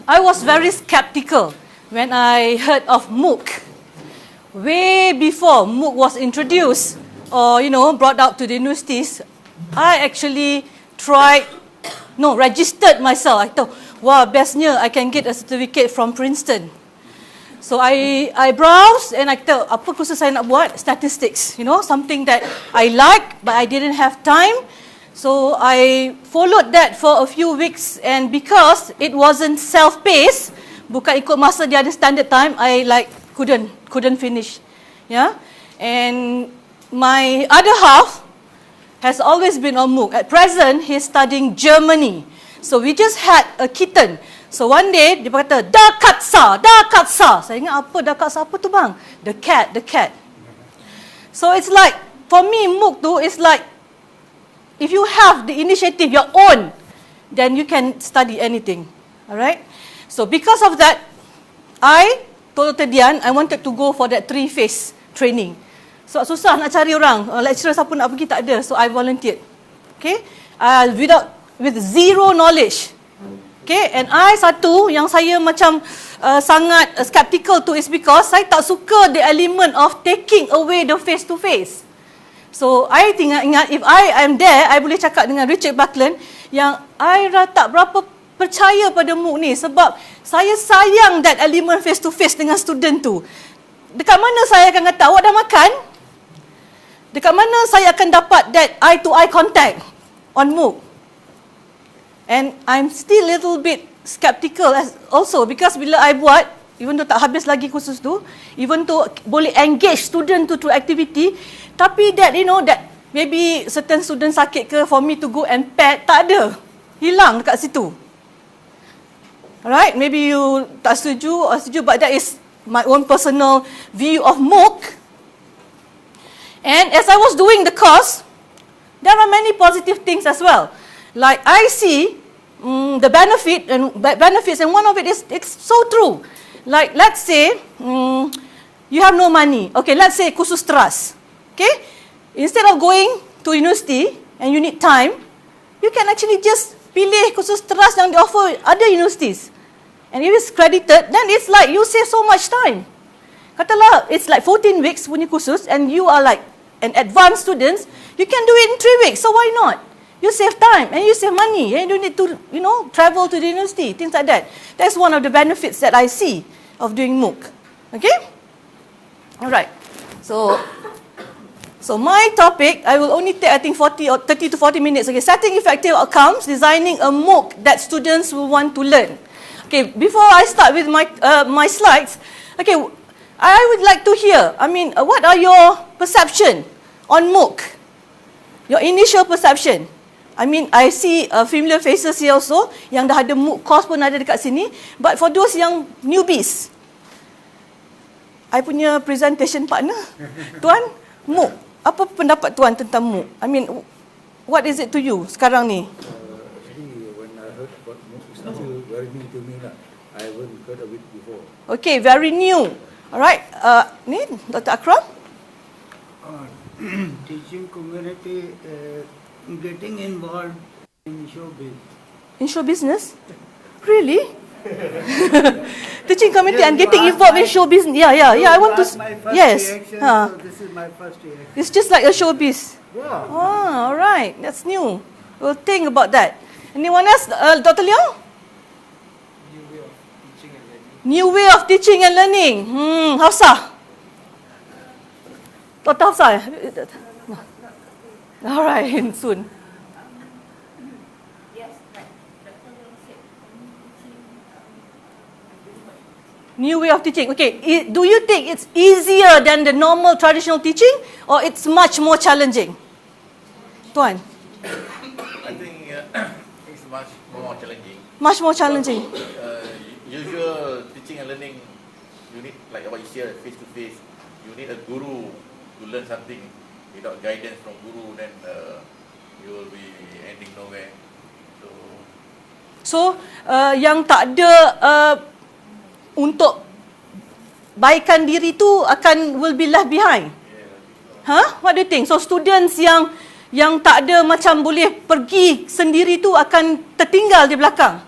I was very skeptical when I heard of MOOC. Way before MOOC was introduced or, brought out to the universities, I actually registered myself. I thought, wow, bestnya I can get a certificate from Princeton. So I browsed and I thought, apa kursus saya nak buat? Statistics, something that I like but I didn't have time. So I followed that for a few weeks, and because it wasn't self-paced, bukan ikut masa dia ada standard time, I couldn't finish. Yeah, and my other half has always been on MOOC. At present, he's studying Germany. So we just had a kitten. So one day dia kata, da katsa. Saya ingat apa da katsa apa tu bang? The cat. So it's like, for me MOOC tu is like, if you have the initiative, your own, then you can study anything. Alright? So because of that, I told Dian, I wanted to go for that 3-phase training. So susah nak cari orang, lecturer siapa nak pergi tak ada. So I volunteered. Okay? With zero knowledge. Okay? And satu yang saya macam sangat skeptical tu is because saya tak suka the element of taking away the face-to-face. So, I ingat if I am there, I boleh cakap dengan Richard Buckland yang I tak berapa percaya pada MOOC ni sebab saya sayang that element face to face dengan student tu. Dekat mana saya akan kata, awak dah makan? Dekat mana saya akan dapat that eye to eye contact on MOOC? And I'm still a little bit skeptical also because bila I buat, even though tak habis lagi kursus tu, even though boleh engage student tu through activity, tapi that maybe certain student sakit ke for me to go and pet, tak ada. Hilang dekat situ. Alright, maybe you tak setuju or setuju, but that is my own personal view of MOOC. And as I was doing the course, there are many positive things as well. Like I see the benefits, and one of it is, it's so true. Like let's say you have no money. Okay, let's say kursus trust. Okay, instead of going to university and you need time, you can actually just pilih kursus trust yang di-offer other universities. And if it's credited, then it's like you save so much time. Katalah it's like 14 weeks punya kursus and you are like an advanced student, you can do it in 3 weeks. So why not? You save time and you save money. And you don't need to, travel to the university, things like that. That's one of the benefits that I see of doing MOOC. Okay? Alright. So my topic, I will only take, I think, 30 to 40 minutes. Okay, setting effective outcomes, designing a MOOC that students will want to learn. Okay, before I start with my slides, okay, I would like to hear, what are your perception on MOOC? Your initial perception. I see familiar faces here also, yang dah ada MOOC course pun ada dekat sini. But for those yang newbies, I punya presentation partner, Tuan, MOOC. Apa pendapat Tuan tentang MOOC? What is it to you sekarang ni? Actually, when I heard about MOOC, it's still very new to me. I haven't heard of it before. Okay, very new. Alright, ni Dr. Akram? Teaching community getting involved in showbiz. In show business? Really? Teaching community and getting involved in show business. Yeah. I want to. Yes. So this is my first reaction. It's just like a showbiz. Yeah. Oh, all right. That's new. We'll think about that. Anyone else? Dr. Leong? New way of teaching and learning. Hafsah? Dr. Hafsah? All right, soon. New way of teaching. Okay, do you think it's easier than the normal traditional teaching or it's much more challenging? Tuan? I think it's much more challenging. Much more challenging. Usual teaching and learning, you need, like what you say, face to face. You need a guru to learn something. Without guidance from guru, then you will be ending nowhere. So, yang tak ada untuk baikkan diri tu will be left behind. Huh? What do you think? So students yang tak ada macam boleh pergi sendiri tu akan tertinggal di belakang.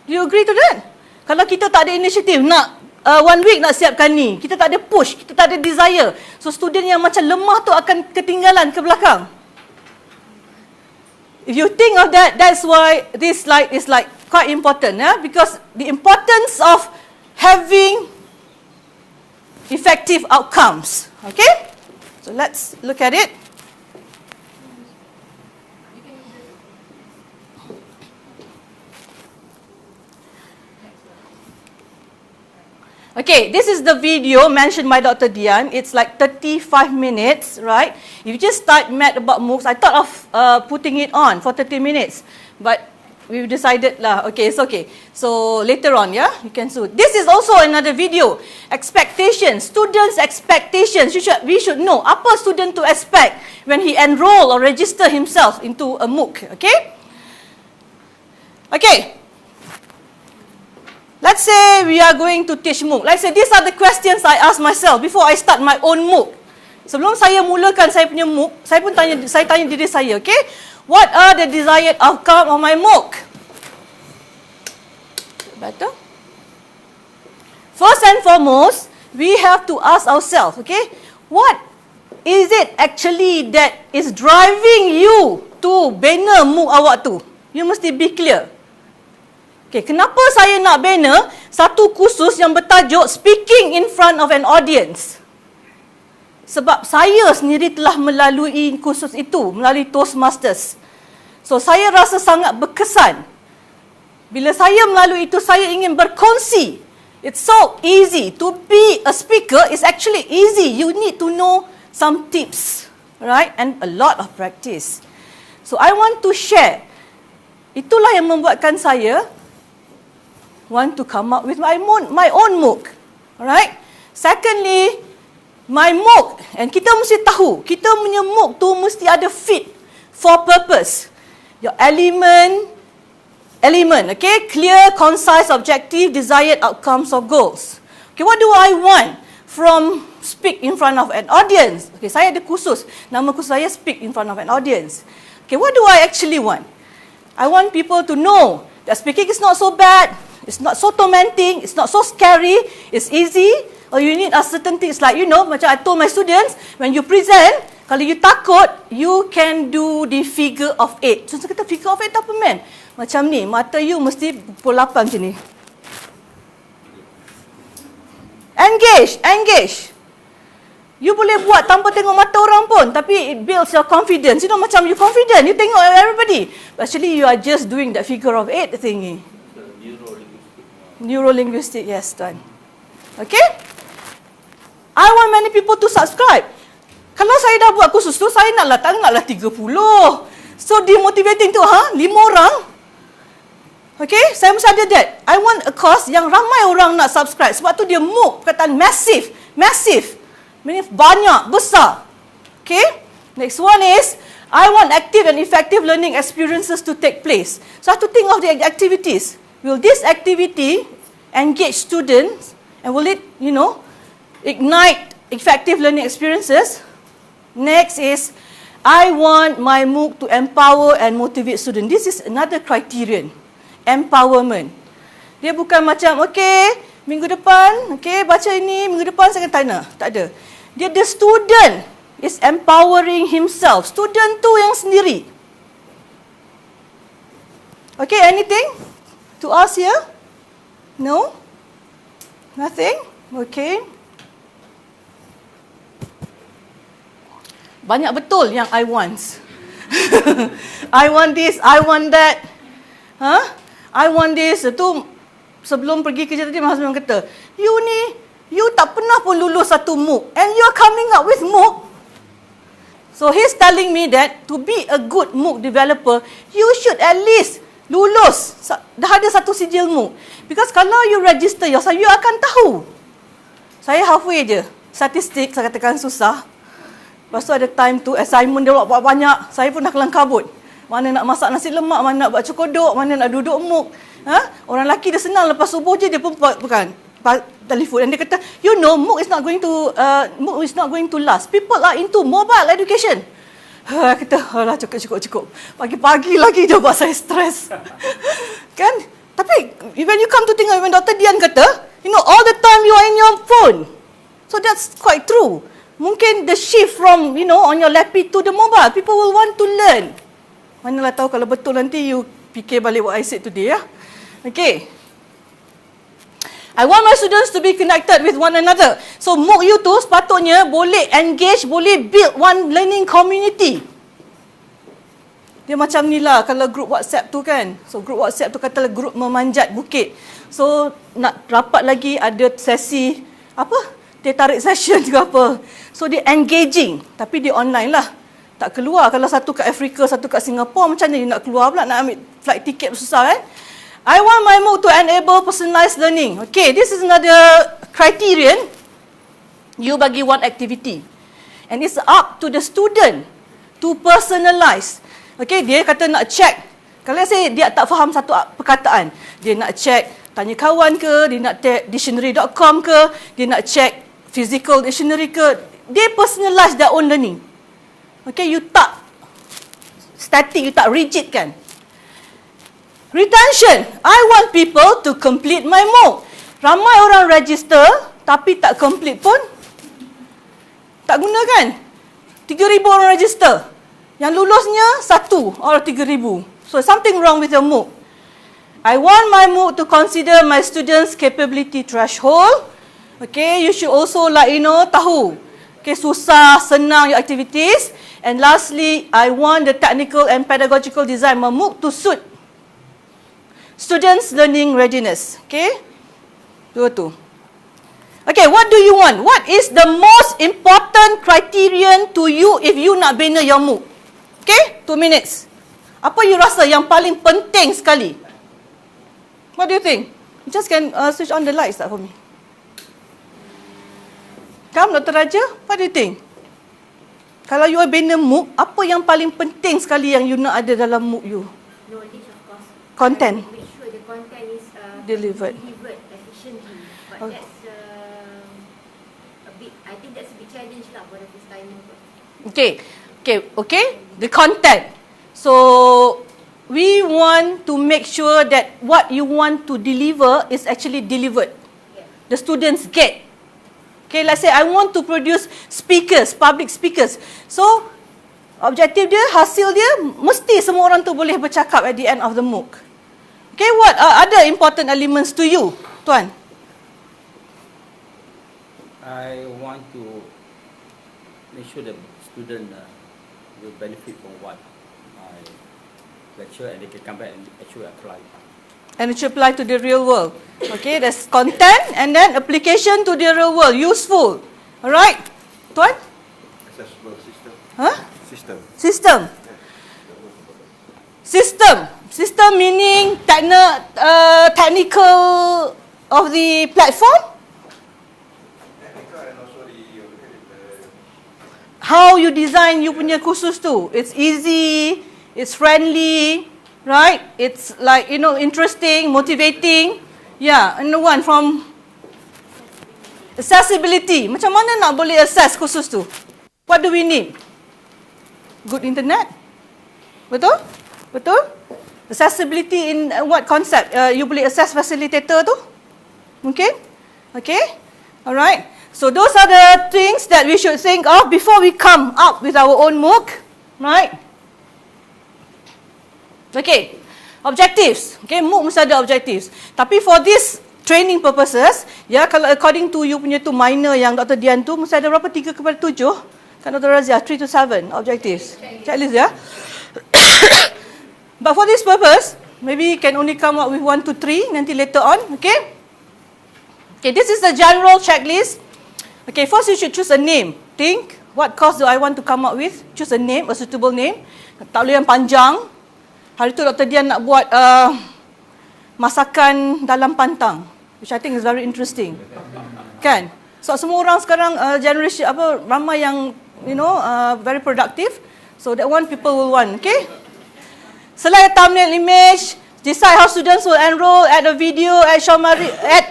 Do you agree to that? Kalau kita tak ada inisiatif nak 1 week nak siapkan ni, kita tak ada push, kita tak ada desire, so student yang macam lemah tu akan ketinggalan ke belakang. If you think of that, that's why this slide is like quite important, because the importance of having effective outcomes. Okay, so let's look at it. Okay, this is the video mentioned by Dr. Dian. It's like 35 minutes, right? If you just type math about MOOCs, I thought of putting it on for 30 minutes, but we've decided lah. Okay, it's okay. So later on, yeah, you can do. This is also another video. Expectations, students' expectations. We should know apa student to expect when he enroll or register himself into a MOOC. Okay. Okay. Let's say we are going to teach MOOC. Let's say these are the questions I ask myself before I start my own MOOC. Sebelum saya mulakan saya punya MOOC, saya tanya diri saya, okay? What are the desired outcome of my MOOC? Better? First and foremost, we have to ask ourselves, okay? What is it actually that is driving you to bina MOOC awak tu? You mesti be clear. Okay, kenapa saya nak bina satu kursus yang bertajuk Speaking in Front of an Audience? Sebab saya sendiri telah melalui kursus itu, melalui Toastmasters. So, saya rasa sangat berkesan. Bila saya melalui itu, saya ingin berkongsi. It's so easy. To be a speaker is actually easy. You need to know some tips, right? And a lot of practice. So, I want to share. Itulah yang membuatkan saya want to come up with my own MOOC. Alright? Secondly, my MOOC, and kita mesti tahu, kita punya MOOC tu mesti ada fit for purpose. Your element, okay? Clear, concise, objective, desired outcomes or goals. Okay, what do I want from speak in front of an audience? Okay, saya ada kursus, nama kursus saya Speak in Front of an Audience. Okay, what do I actually want? I want people to know that speaking is not so bad. It's not so tormenting, it's not so scary, it's easy. Or you need a certain things like, you know, macam I told my students, when you present, kalau you takut, you can do the figure of 8. So, kita figure of 8 apa, man? Macam ni, mata you mesti pukul 8 macam ni. Engage. You boleh buat tanpa tengok mata orang pun, tapi it builds your confidence. You know, macam you confident, you tengok everybody. But actually, you are just doing that figure of 8 thingy. Neuro-linguistic, yes, Tuan. Okay? I want many people to subscribe. Kalau saya dah buat kursus tu, saya naklah 30. So, demotivating tu, 5 orang. Okay? Saya mesti ada that. I want a course yang ramai orang nak subscribe. Sebab tu dia MOOC, perkataan massive. Massive. Meaning banyak, besar. Okay? Next one is, I want active and effective learning experiences to take place. So, I have to think of the activities. Will this activity engage students and will it, you know, ignite effective learning experiences? Next is, I want my MOOC to empower and motivate students. This is another criterion, empowerment. Dia bukan macam, okay, minggu depan, okay, baca ini, minggu depan saya akan tanya. Tak ada. Dia, the student is empowering himself. Student tu yang sendiri. Okay, anything to ask here? No? Nothing? Okay. Banyak betul yang I want. I want this, I want that. I want this. Itu sebelum pergi kerja tadi, my husband kata, you tak pernah pun lulus satu MOOC. And you are coming up with MOOC. So he's telling me that to be a good MOOC developer, you should at least lulus, dah ada satu sijil MOOC. Because kalau you register yourself, you akan tahu. Saya halfway je. Statistik, saya katakan susah. Lepas tu ada time tu, assignment dia buat banyak. Saya pun dah kelang kabut. Mana nak masak nasi lemak, mana nak buat cokodok, mana nak duduk MOOC. Orang lelaki dia senang, lepas subuh je dia pun bukan telefon. Dan dia kata, you know, MOOC is not going to last. People are into mobile education. Kita, alah cukup. Pagi-pagi lagi je buat saya stres. Kan? Tapi when you come to tengok, when Dr. Dian kata, all the time you are in your phone. So that's quite true. Mungkin the shift from, on your laptop to the mobile, people will want to learn. Manalah tahu kalau betul nanti you fikir balik what I said today, ya. Okay. I want my students to be connected with one another. So MOOC you tu sepatutnya boleh engage, boleh build one learning community. Dia macam ni lah kalau group WhatsApp tu kan. So group WhatsApp tu katalah group memanjat bukit. So nak rapat lagi ada sesi dia tarik session ke apa. So dia engaging tapi dia online lah. Tak keluar. Kalau satu kat Afrika, satu kat Singapura, macam mana dia nak keluar pula, nak ambil flight ticket susah kan. I want my MOOC to enable personalized learning. Okay, this is another criterion. You bagi one activity. And it's up to the student to personalize. Okay, dia kata nak check. Kalau saya dia tak faham satu perkataan, dia nak check tanya kawan ke, dia nak check dictionary.com ke, dia nak check physical dictionary ke. Dia personalize their own learning. Okay, you tak static, you tak rigid kan. Retention. I want people to complete my MOOC. Ramai orang register tapi tak complete pun tak guna kan. 3,000 orang register. Yang lulusnya 1 orang 3,000. So something wrong with your MOOC. I want my MOOC to consider my students' capability threshold. Okay, you should also tahu. Okay, susah, senang your activities. And lastly, I want the technical and pedagogical design MOOC to suit students' learning readiness. Okay? Dua tu. Okay, what do you want? What is the most important criterion to you if you nak bina your MOOC? Okay? 2 minutes. Apa you rasa yang paling penting sekali? What do you think? You just can switch on the lights for me. Come, Dr. Raja, what do you think? Kalau you bina MOOC, apa yang paling penting sekali yang you nak ada dalam MOOC you? Knowledge, of course. Content. Make sure the content is Delivered efficiently. But that's a bit, I think that's a big challenge lah for the first timer. Okay. The content. So we want to make sure that what you want to deliver is actually delivered. Yeah. The students get. Okay, let's say I want to produce speakers, public speakers. So, objektif dia, hasil dia, mesti semua orang tu boleh bercakap at the end of the MOOC. Okay, what are other important elements to you, Tuan? I want to make sure the student will benefit from what I lecture and they can come back and actually apply. And it should apply to the real world. Okay, there's content and then application to the real world. Useful. Alright? Tuan? Accessible system. Huh? System. System meaning technical of the platform? Technical and also How you design you punya kursus tu. It's easy, it's friendly, right? It's like, interesting, motivating. Yeah, and the one from accessibility. Macam mana nak boleh access kursus tu? What do we need? Good internet? Betul? Accessibility in what concept? You boleh access facilitator tu? Mungkin? Okay? Alright. So those are the things that we should think of before we come up with our own MOOC. Right? Okay. Objectives. Okay, MOOC mesti ada objectives. Tapi for this training purposes, ya, kalau according to you punya tu minor yang Dr. Dian tu, mesti ada berapa? 3 kepada 7? Kan Dr. Razia, 3 to 7 objectives. Checklist, ya. But for this purpose, maybe you can only come up with 1 to 3 nanti later on. Okay? Okay, this is the general checklist. Okay, first you should choose a name. Think, what course do I want to come up with? Choose a name, a suitable name. Tak boleh yang panjang. Hari tu Dr. Dian nak buat masakan dalam pantang, which I think is very interesting. Kan? So semua orang sekarang generation ramai yang very productive. So that one people will want, okay? Select a thumbnail image, decide how students will enroll, add a video, add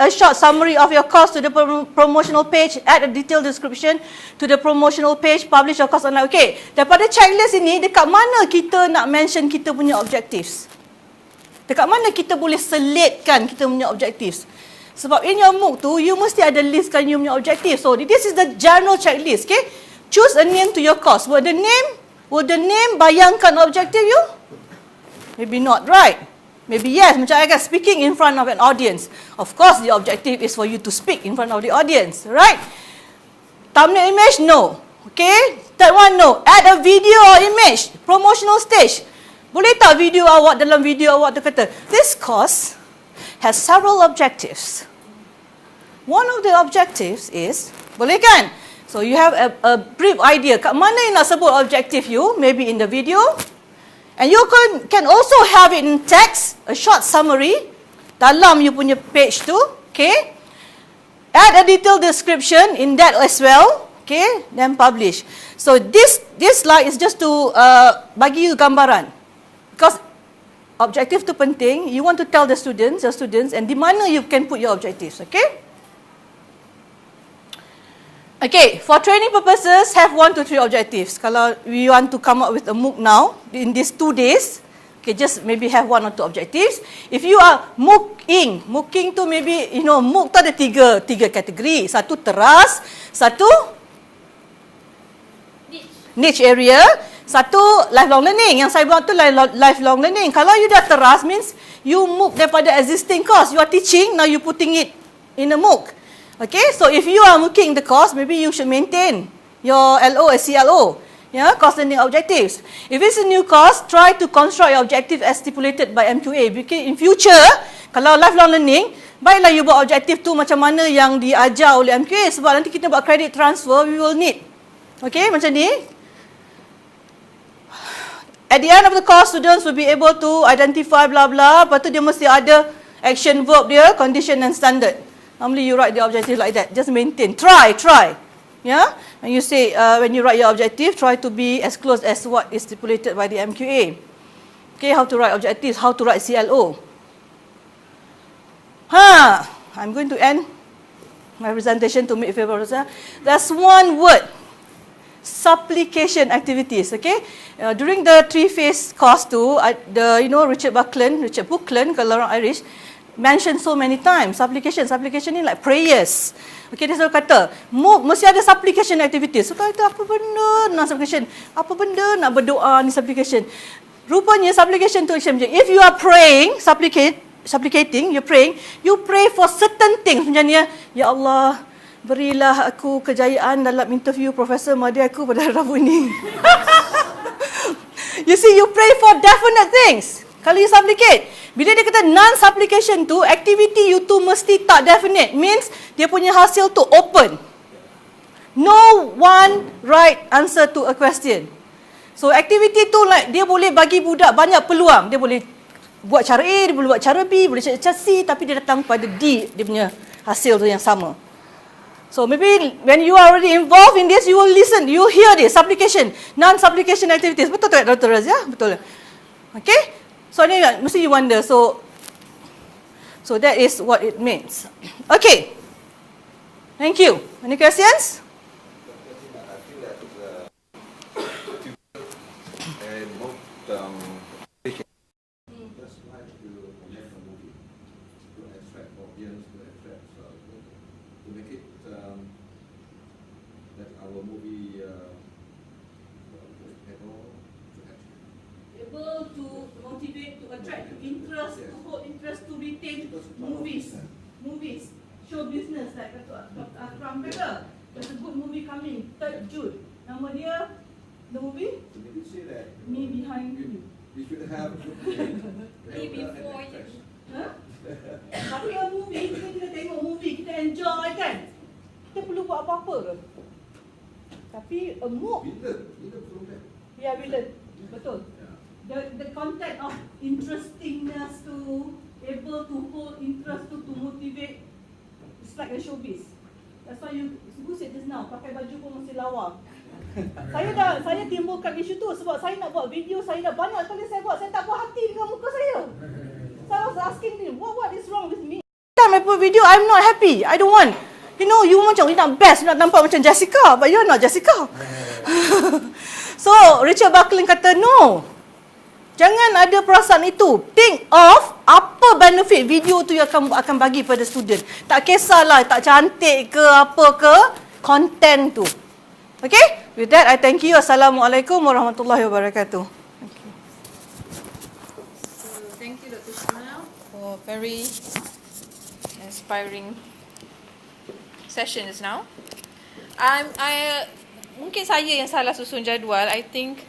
a short summary of your course to the promotional page, add a detailed description to the promotional page, publish your course online. Okay, daripada checklist ini, dekat mana kita nak mention kita punya objectives? Dekat mana kita boleh selitkan kita punya objectives? Sebab in your MOOC tu, you mesti ada listkan you punya objective. So, this is the general checklist, okay? Choose a name to your course. Would the name bayangkan objective you? Maybe not, right? Maybe yes, macam I kan speaking in front of an audience. Of course, the objective is for you to speak in front of the audience, right? Thumbnail image, no. Okay? Third one, no. Add a video or image. Promotional stage. Boleh tak video awak dalam video awak tu kata, this course has several objectives. One of the objectives is, boleh kan? So you have a brief idea. Kat mana you nak sebut objective you? Maybe in the video. And you can also have it in text, a short summary dalam you punya page tu. Okay? Add a detailed description in that as well. Okay? Then publish. So this slide is just to bagi you gambaran. Because objective tu penting, you want to tell your students, and di mana you can put your objectives, okay? Okay, for training purposes, have 1 to 3 objectives. Kalau we want to come up with a MOOC now, in these 2 days, okay, just maybe have 1 or 2 objectives. If you are MOOCing tu maybe, you know, MOOC tu ada tiga kategori. Satu teras, satu niche area, satu lifelong learning. Yang saya buat tu lifelong learning. Kalau you dah teras means you MOOC daripada existing course. You are teaching, now you putting it in a MOOC. Okay, so if you are MOOCing the course, maybe you should maintain your LO as CLO. Yeah, course learning objectives. If it's a new course, try to construct your objective as stipulated by MQA. Because in future, kalau lifelong learning, baiklah you buat objektif tu macam mana yang diajar oleh MQA. Sebab nanti kita buat credit transfer, we will need. Okay, macam ni. At the end of the course, students will be able to identify blah blah. Lepas tu dia mesti ada action verb dia, condition and standard. Normally you write the objective like that. Just maintain. Try. Yeah? And you say, when you write your objective, try to be as close as what is stipulated by the MQA. Okay, how to write objectives, how to write CLO. I'm going to end my presentation to make favor. There's one word. Supplication activities, okay? During the 3-phase course tu, Richard Buckland, kalau orang Irish, mention so many times, supplication ni like prayers. Okay, dia selalu kata, MOOC mesti ada supplication activities. So, kalau itu apa benda nak supplication? Apa benda nak berdoa ni supplication? Rupanya supplication tu macam if you are praying, supplicating, you pray for certain things. Macam ni, ya Allah, berilah aku kejayaan dalam interview Profesor Madi aku pada Rabu ini. You see, you pray for definite things. Kalau you supplicate, bila dia kata non-supplication tu, activity you tu mesti tak definite. Means, dia punya hasil tu open. No one right answer to a question. So, activity tu like, dia boleh bagi budak banyak peluang. Dia boleh buat cara A, dia boleh buat cara B, boleh cara C, tapi dia datang pada D, dia punya hasil tu yang sama. So, maybe when you are already involved in this, you will listen, you will hear this, supplication, non-supplication activities. Betul tak, Dr. Razia? Betul. Okay? So, ni mesti you wonder. So that is what it means. Okay. Thank you. Any questions? I feel that and both just like to make a movie to attract audience, to make it that our movie Able to motivate, to attract, to interest, to hold interest, to retain movies, show business like Dr. Akram kata. There's a good movie coming, 3rd June. Nama dia, the movie? Me Behind You. We should have Me before you. Tapi a movie, kita tengok movie, kita enjoy kan? Kita perlu buat apa-apa ke? Tapi a MOOC, ya bila, betul. The content of interestingness to able to hold interest to motivate, it's like a showbiz. That's why you said just now, pakai baju pun mesti lawa. Saya timbulkan isu tu sebab saya nak buat video, saya dah banyak kali saya buat, saya tak puas hati dengan muka saya. So I was asking him, what is wrong with me? Time I put video, I'm not happy. I don't want. You know, you macam you nak best, you nak nampak macam Jessica, but you're not Jessica. So Richard Buckland kata no. Jangan ada perasaan itu. Think of apa benefit video tu yang akan bagi pada student. Tak kisahlah tak cantik ke apa ke, content tu. Okay? With that, I thank you. Assalamualaikum warahmatullahi wabarakatuh. So, thank you Dr. Shima for very inspiring sessions now. Mungkin saya yang salah susun jadual. I think